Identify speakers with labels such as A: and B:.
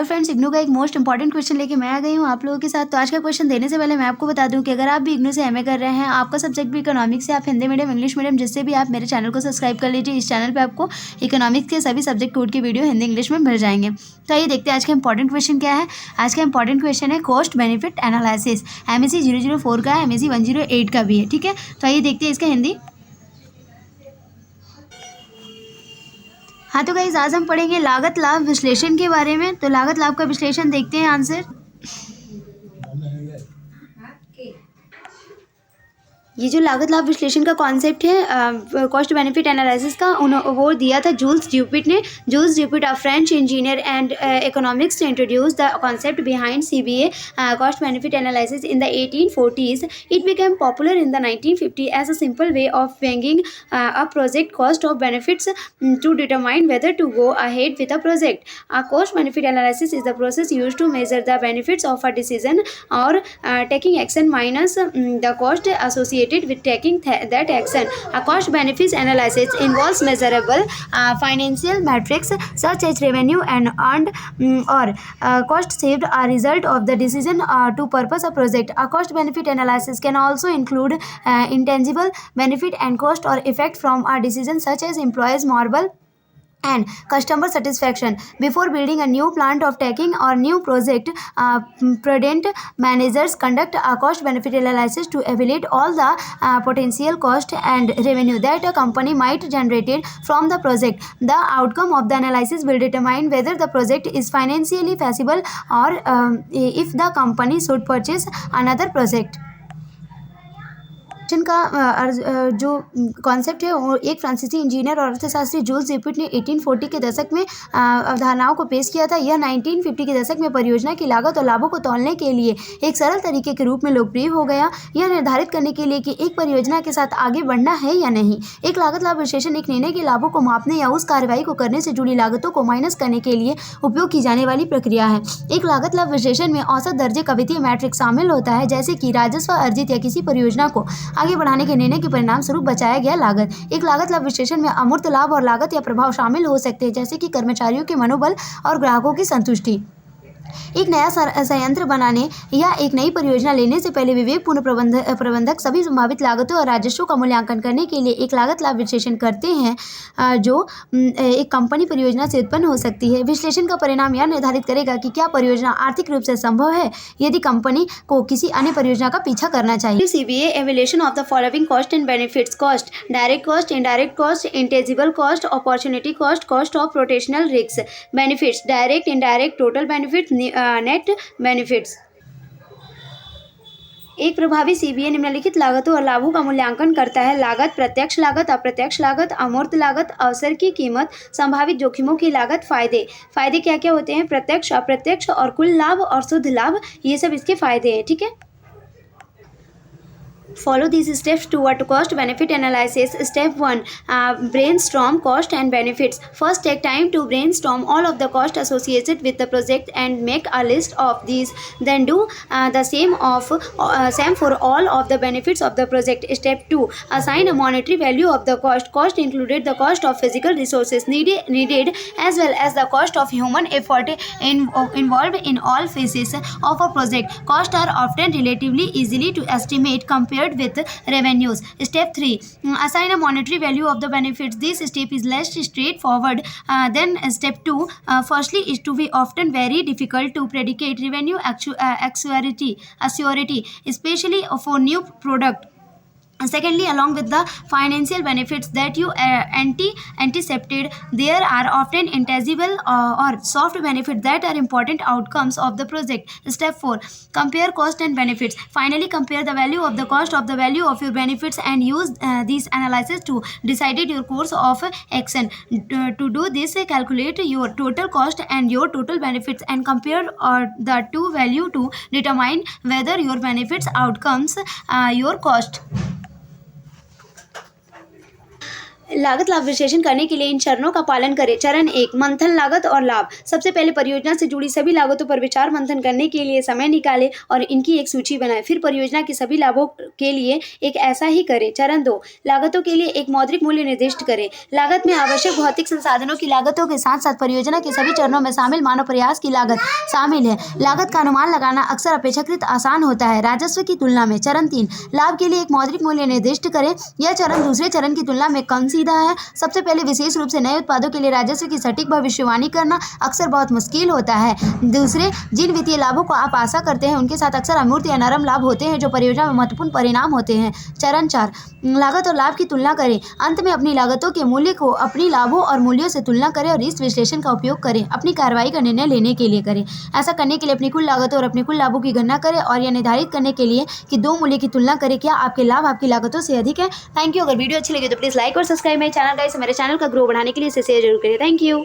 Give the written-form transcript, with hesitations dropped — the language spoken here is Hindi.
A: हेलो फ्रेंड्स, इग्नू का एक मोस्ट इंपॉर्टेंट क्वेश्चन लेके मैं आ गई हूँ आप लोगों के साथ। तो आज का क्वेश्चन देने से पहले मैं आपको बता दूं कि अगर आप भी इग्नू से एमए कर रहे हैं, आपका सब्जेक्ट भी इकोनॉमिक्स से, आप हिंदी मीडियम इंग्लिश मीडियम जिससे भी, आप मेरे चैनल को सब्सक्राइब कर लीजिए। इस चैनल पर आपको इकोनॉमिक्स के सभी सब्जेक्ट कोड की वीडियो हिंदी इंग्लिश में मिल जाएंगे। तो आइए देखते हैं आज का इंपॉर्टेंट क्वेश्चन क्या है। आज का इंपॉर्टेंट क्वेश्चन है कॉस्ट बेनिफिट एनालिसिस। MSc 004 का है, MSc 108 का भी है, ठीक है। तो आइए देखते हैं इसका हिंदी। हाँ तो गाइस, आज हम पढ़ेंगे लागत लाभ विश्लेषण के बारे में। तो लागत लाभ का विश्लेषण देखते हैं आंसर। ये जो लागत लाभ विश्लेषण का कॉन्सेप्ट है कॉस्ट बेनिफिट एनालिसिस का, वो दिया था जूल्स ड्यूपिट ने। Jules Dupuit, a French engineer and economics, introduce the concept behind CBA cost benefit analysis in the 1840s. It became popular in the 1950 as a simple way of weighing a project cost of benefits to determine whether to go ahead with a project. A cost benefit analysis is the process used to measure the benefits of a decision or taking action minus the cost associated with taking that action. A cost benefits analysis involves measurable financial metrics such as revenue and earned or cost saved a result of the decision to purpose a project. A cost benefit analysis can also include intangible benefit and cost or effect from a decision such as employees morale and customer satisfaction. Before building a new plant of taking or new project, prudent managers conduct a cost benefit analysis to evaluate all the potential cost and revenue that a company might generate from the project. The outcome of the analysis will determine whether the project is financially feasible or if the company should purchase another project. का जो कॉन्सेप्ट है वो एक फ्रांसीसी इंजीनियर और अर्थशास्त्री जूल्स ड्यूपिट ने 1840 के दशक में अवधारणाओं को पेश किया था। यह 1950 के दशक में परियोजना की लागत और लाभों को तौलने के लिए एक सरल तरीके के रूप में लोकप्रिय हो गया। यह निर्धारित करने के लिए कि एक परियोजना के साथ आगे बढ़ना है या नहीं। एक लागत लाभ विश्लेषण एक निर्णय के लाभों को मापने या उस कार्रवाई को करने से जुड़ी लागतों को माइनस करने के लिए उपयोग की जाने वाली प्रक्रिया है। एक लागत लाभ विश्लेषण में औसत दर्जे का वित्तीय मैट्रिक शामिल होता है, जैसे कि राजस्व अर्जित या किसी परियोजना को आगे बढ़ाने के निर्णय के परिणाम स्वरूप बचाया गया लागत। एक लागत लाभ विश्लेषण में अमूर्त लाभ और लागत या प्रभाव शामिल हो सकते हैं, जैसे कि कर्मचारियों के मनोबल और ग्राहकों की संतुष्टि। एक नया संयंत्र बनाने या एक नई परियोजना लेने से पहले विवेकपूर्ण प्रबंधक सभी संभावित लागतों और राजस्व का मूल्यांकन करने के लिए एक लागत लाभ विश्लेषण करते हैं जो एक कंपनी परियोजना से उत्पन्न हो सकती है। विश्लेषण का परिणाम यह निर्धारित करेगा कि क्या परियोजना आर्थिक रूप से संभव है, यदि कंपनी को किसी अन्य परियोजना का पीछा करना चाहिए। CBA evaluation of the following cost and benefits: cost, direct cost, indirect cost, intangible cost, opportunity cost, cost of rotational risk, benefits, direct, indirect, total benefits, net benefits. एक प्रभावी CBA निम्नलिखित लागतों और लाभों का मूल्यांकन करता है: लागत, प्रत्यक्ष लागत, अप्रत्यक्ष लागत, अमूर्त लागत, अवसर की कीमत, संभावित जोखिमों की लागत, फायदे। फायदे क्या क्या होते हैं? प्रत्यक्ष, अप्रत्यक्ष और कुल लाभ और शुद्ध लाभ, ये सब इसके फायदे हैं, ठीक है। Follow these steps toward cost benefit analysis. Step 1, brainstorm cost and benefits. First, take time to brainstorm all of the cost associated with the project and make a list of these. Then do the same for all of the benefits of the project. Step 2, assign a monetary value of the cost. Cost included the cost of physical resources needed as well as the cost of human effort involved in all phases of a project. Costs are often relatively easily to estimate compared with revenues. Step 3, assign a monetary value of the benefits. This step is less straightforward than step 2. Firstly, is to be often very difficult to predicate revenue accuracy, especially for new product. Secondly, along with the financial benefits that you anticipated, there are often intangible or soft benefits that are important outcomes of the project. Step 4, compare cost and benefits. Finally, compare the value of the cost of the value of your benefits and use these analysis to decide your course of action. To do this, calculate your total cost and your total benefits and compare the two value to determine whether your benefits outcomes your cost. लागत लाभ विश्लेषण करने के लिए इन चरणों का पालन करें। चरण 1, मंथन, लागत और लाभ। सबसे पहले परियोजना से जुड़ी सभी लागतों पर विचार मंथन करने के लिए समय निकालें और इनकी एक सूची बनाएं। फिर परियोजना के सभी लाभों के लिए एक ऐसा ही करें। चरण 2, लागतों के लिए एक मौद्रिक मूल्य निर्दिष्ट करें। लागत में आवश्यक भौतिक संसाधनों की लागतों के साथ साथ परियोजना के सभी चरणों में शामिल मानव प्रयास की लागत शामिल है। लागत का अनुमान लगाना अक्सर अपेक्षाकृत आसान होता है राजस्व की तुलना में। चरण 3, लाभ के लिए एक मौद्रिक मूल्य निर्दिष्ट करें। यह चरण दूसरे चरण की तुलना में कम सीधा है। सबसे पहले विशेष रूप से नए उत्पादों के लिए राजस्व की सटीक भविष्यवाणी करना अक्सर बहुत मुश्किल होता है। दूसरे, जिन वित्तीय लाभों को आप आशा करते हैं उनके साथ अक्सर अमूर्त या नरम लाभ होते हैं जो परियोजना में महत्वपूर्ण परिणाम होते हैं। चरण 4, लागत और लाभ की तुलना करें। अंत में अपनी लागतों के मूल्य को अपनी लाभों और मूल्यों से तुलना करें और इस विश्लेषण का उपयोग करें अपनी कार्रवाई का निर्णय लेने के लिए करें। ऐसा करने के लिए अपनी कुल लागतों और अपने कुल लाभों की गणना करें और यह निर्धारित करने के लिए कि दो मूल्य की तुलना करें क्या आपके लाभ आपकी लागतों से अधिक है। Thank you. अगर वीडियो अच्छी लगी तो प्लीज़ लाइक और सब्सक्राइब मेरे चैनल गाइस। मेरे चैनल का ग्रो बढ़ाने के लिए इसे शेयर जरूर करें। Thank you.